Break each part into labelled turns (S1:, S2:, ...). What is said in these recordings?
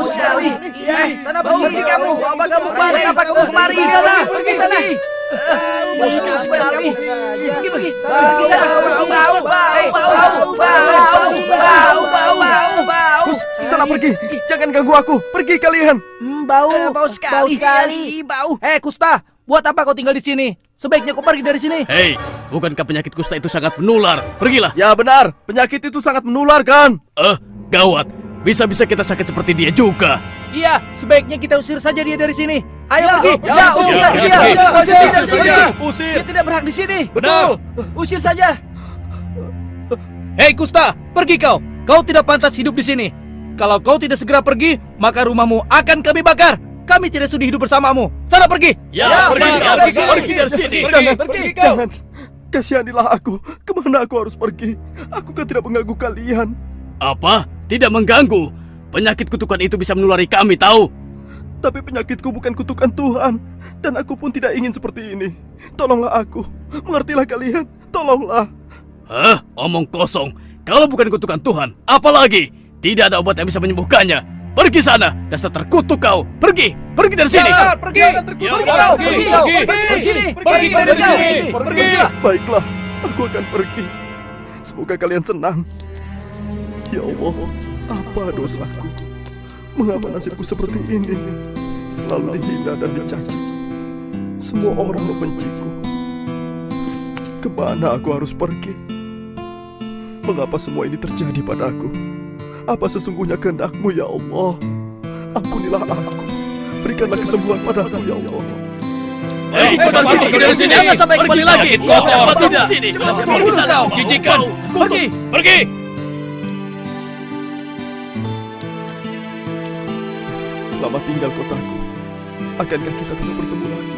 S1: bau sekali.
S2: Sana pergi kamu.
S1: Apa kamu kemari? Apa kamu kemari? Sana, pergi sana. Bau sekali kamu. Pergi sana. Bau.
S3: Sana pergi. Jangan ganggu aku. Pergi kalian.
S2: Bau sekali.
S1: Bau.
S2: Kusta, buat apa kau tinggal di sini? Sebaiknya kau pergi dari sini.
S4: Hei, bukankah penyakit kusta itu sangat menular? Pergilah.
S3: Ya benar, penyakit itu sangat menular kan?
S4: Gawat. Bisa-bisa kita sakit seperti dia juga.
S2: Iya, sebaiknya kita usir saja dia dari sini. Ayo pergi.
S1: Usir saja dia. Usir dia dari sini.
S3: Usir.
S1: Dia tidak berhak di sini.
S3: Betul.
S1: Usir saja.
S2: Hei Kusta, pergi kau. Kau tidak pantas hidup di sini. Kalau kau tidak segera pergi, maka rumahmu akan kami bakar. Kami tidak sudi hidup bersamamu. Sana pergi.
S4: Pergi dari sini.
S3: Jangan. Kasihanilah aku. Kemana aku harus pergi? Aku kan tidak mengganggu kalian.
S4: Apa? Tidak mengganggu. Penyakit kutukan itu bisa menulari kami, tahu?
S3: Tapi penyakitku bukan kutukan Tuhan. Dan aku pun tidak ingin seperti ini. Tolonglah aku. Mengertilah kalian. Tolonglah.
S4: Omong kosong. Kalau bukan kutukan Tuhan, apalagi? Tidak ada obat yang bisa menyembuhkannya. Pergi sana, dasar terkutuk kau. Pergi dari sini.
S2: Pergi.
S1: Pergi.
S3: Baiklah, aku akan pergi. Semoga kalian senang. Ya Allah, apa dosaku? Mengapa nasibku seperti ini? Selalu dihina dan dicaci. Semua orang membenciku. Kemana aku harus pergi? Mengapa semua ini terjadi padaku? Apa sesungguhnya kehendak-Mu ya Allah? Ampunilah aku. Berikanlah kesembuhan padaku ya Allah.
S4: Hei, pergi dari sini. Jangan sampai kembali lagi. Kotor di sini. Pergi sana. Jijikan. Pergi.
S3: Selamat tinggal kotaku. Akankah kita bisa bertemu lagi?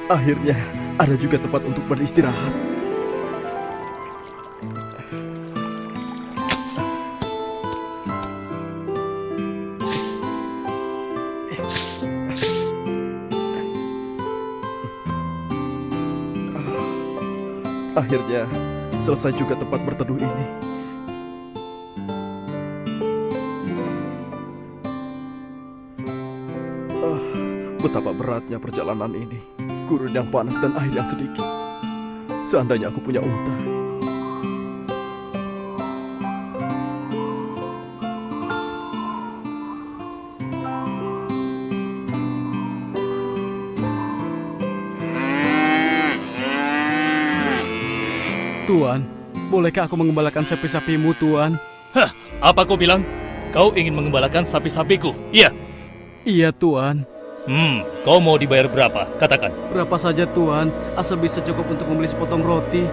S3: Akhirnya ada juga tempat untuk beristirahat. Akhirnya selesai juga tempat berteduh ini. Betapa beratnya perjalanan ini. Gurun yang panas dan air yang sedikit. Seandainya aku punya unta.
S4: Tuan, bolehkah aku mengembalakan sapi-sapimu, Tuan?
S5: Apa kau bilang? Kau ingin mengembalakan sapi-sapiku? Iya.
S4: Iya, Tuan.
S5: Kau mau dibayar berapa? Katakan.
S4: Berapa saja, Tuan, asal bisa cukup untuk membeli sepotong roti.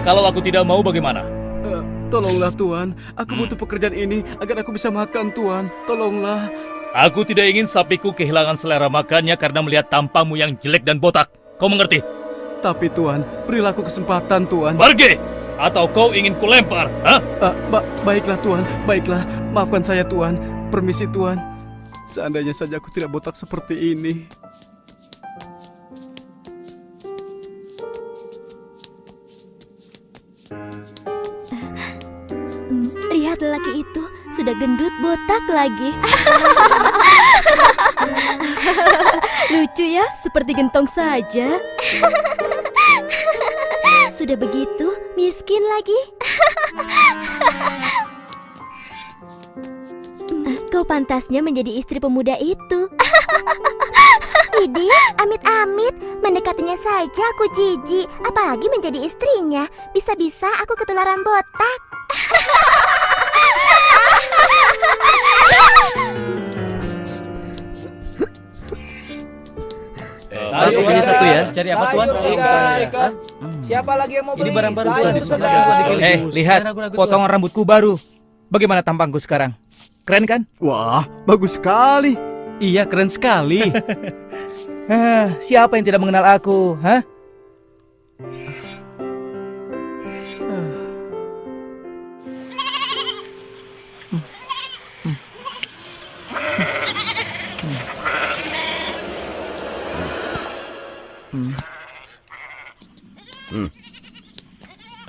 S5: Kalau aku tidak mau bagaimana?
S4: Tolonglah, Tuan. Aku butuh pekerjaan ini agar aku bisa makan, Tuan. Tolonglah.
S5: Aku tidak ingin sapiku kehilangan selera makannya karena melihat tampangmu yang jelek dan botak. Kau mengerti?
S4: Tapi, Tuan, berilah aku kesempatan, Tuan.
S5: Pergi! Atau kau ingin kulempar?
S4: Baiklah, Tuan. Baiklah. Maafkan saya, Tuan. Permisi, Tuan. Seandainya saja aku tidak botak seperti ini.
S6: Lihat lelaki itu, sudah gendut botak lagi. Lucu ya, seperti gentong saja. Sudah begitu, miskin lagi. Kau pantasnya menjadi istri pemuda itu.
S7: Widih, amit-amit, mendekatinya saja aku jijik, apalagi menjadi istrinya. Bisa-bisa aku ketularan botak.
S1: Satu ya. Cari apa, Tuan?
S2: Siapa lagi yang mau beli?
S1: Ini barang baru, Tuan.
S2: Lihat, potongan rambutku baru. Bagaimana tampangku sekarang? Keren kan?
S3: Wah, bagus sekali.
S1: Iya, keren sekali.
S2: Siapa yang tidak mengenal aku?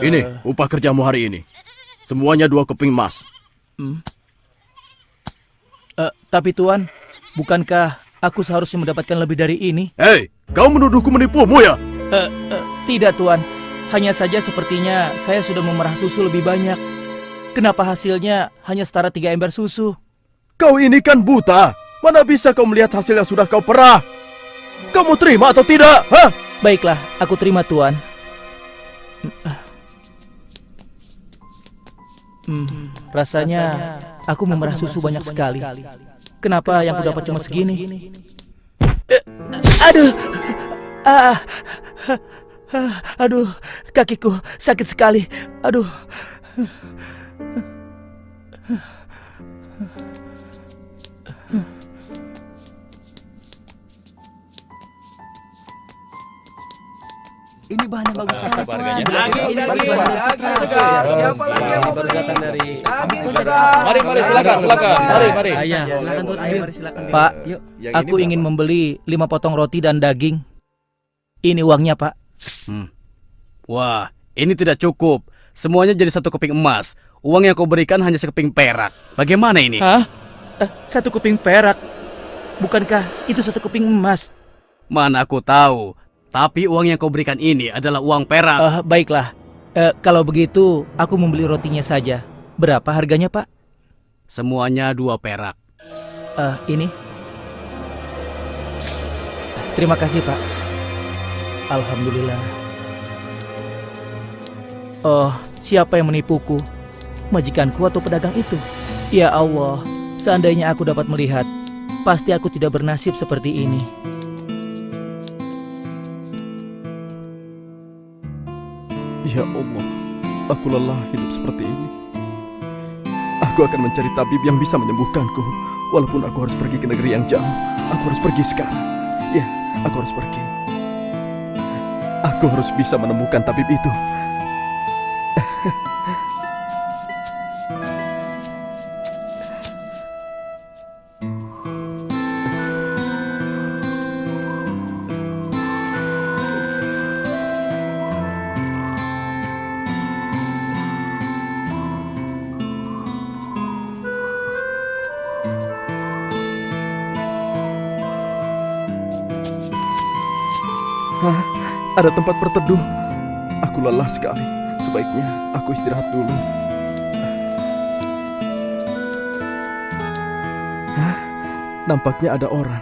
S3: Ini upah kerjamu hari ini. Semuanya 2 keping emas.
S2: Tapi Tuan, bukankah aku seharusnya mendapatkan lebih dari ini?
S3: Hei, kau menuduhku menipumu ya?
S2: Tidak Tuan, hanya saja sepertinya saya sudah memerah susu lebih banyak. Kenapa hasilnya hanya setara 3 ember susu?
S3: Kau ini kan buta. Mana bisa kau melihat hasil yang sudah kau perah? Kamu terima atau tidak? Hah?
S2: Baiklah, aku terima Tuan. Rasanya aku memerah susu banyak sekali. Kenapa yang kudapat cuma segini? Aduh, aduh, kakiku sakit sekali. Aduh.
S1: Ini bahan yang bagus sekali, Tuan.
S5: Harganya.
S1: Ini bagus banget.
S8: Siapa lagi yang baru datang dari
S5: Mari silakan. Mari.
S1: Iya, silakan Tuan. Ayo, mari silakan.
S2: Pak, aku ingin membeli 5 potong roti dan daging. Ini uangnya, Pak.
S4: Wah, ini tidak cukup. Semuanya jadi 1 keping emas. Uang yang kau berikan hanya sekeping perak. Bagaimana ini?
S2: Hah? 1 keping perak? Bukankah itu 1 keping emas?
S4: Mana aku tahu. Tapi uang yang kau berikan ini adalah uang perak.
S2: Baiklah. Kalau begitu, aku membeli rotinya saja. Berapa harganya, Pak?
S4: Semuanya 2 perak.
S2: Ini. Terima kasih, Pak. Alhamdulillah. Oh, siapa yang menipuku? Majikanku atau pedagang itu? Ya Allah, seandainya aku dapat melihat, pasti aku tidak bernasib seperti ini.
S3: Ya Allah, aku lelah hidup seperti ini. Aku akan mencari tabib yang bisa menyembuhkanku. Walaupun aku harus pergi ke negeri yang jauh, aku harus pergi sekarang. Ya, aku harus pergi. Aku harus bisa menemukan tabib itu. Ada tempat berteduh. Aku lelah sekali. Sebaiknya aku istirahat dulu. Nampaknya ada orang.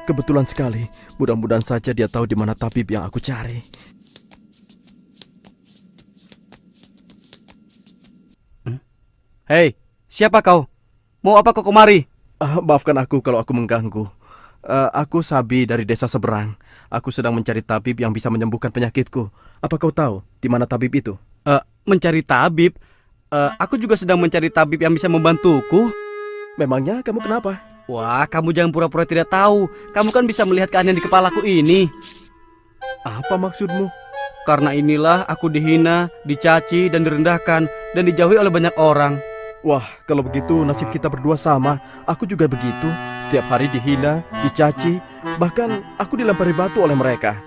S3: Kebetulan sekali. Mudah-mudahan saja dia tahu di mana tabib yang aku cari.
S4: Hei, siapa kau? Mau apa kau kemari?
S3: Maafkan aku kalau aku mengganggu. Aku Sabi dari desa seberang. Aku sedang mencari tabib yang bisa menyembuhkan penyakitku. Apa kau tahu di mana tabib itu?
S4: Mencari tabib? Aku juga sedang mencari tabib yang bisa membantuku.
S3: Memangnya kamu kenapa?
S4: Wah, kamu jangan pura-pura tidak tahu. Kamu kan bisa melihat keanehan di kepalaku ini.
S3: Apa maksudmu?
S4: Karena inilah aku dihina, dicaci, dan direndahkan, dan dijauhi oleh banyak orang.
S3: Wah, kalau begitu nasib kita berdua sama. Aku juga begitu. Setiap hari dihina, dicaci, bahkan aku dilempari batu oleh mereka.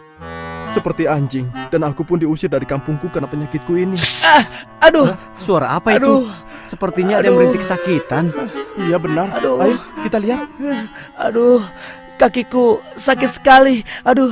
S3: Seperti anjing, dan aku pun diusir dari kampungku karena penyakitku ini.
S2: Aduh,
S4: Suara apa itu? Sepertinya ada yang merintih kesakitan.
S3: Iya benar.
S2: Aduh.
S3: Ayo kita lihat.
S2: aduh, kakiku sakit sekali. Aduh.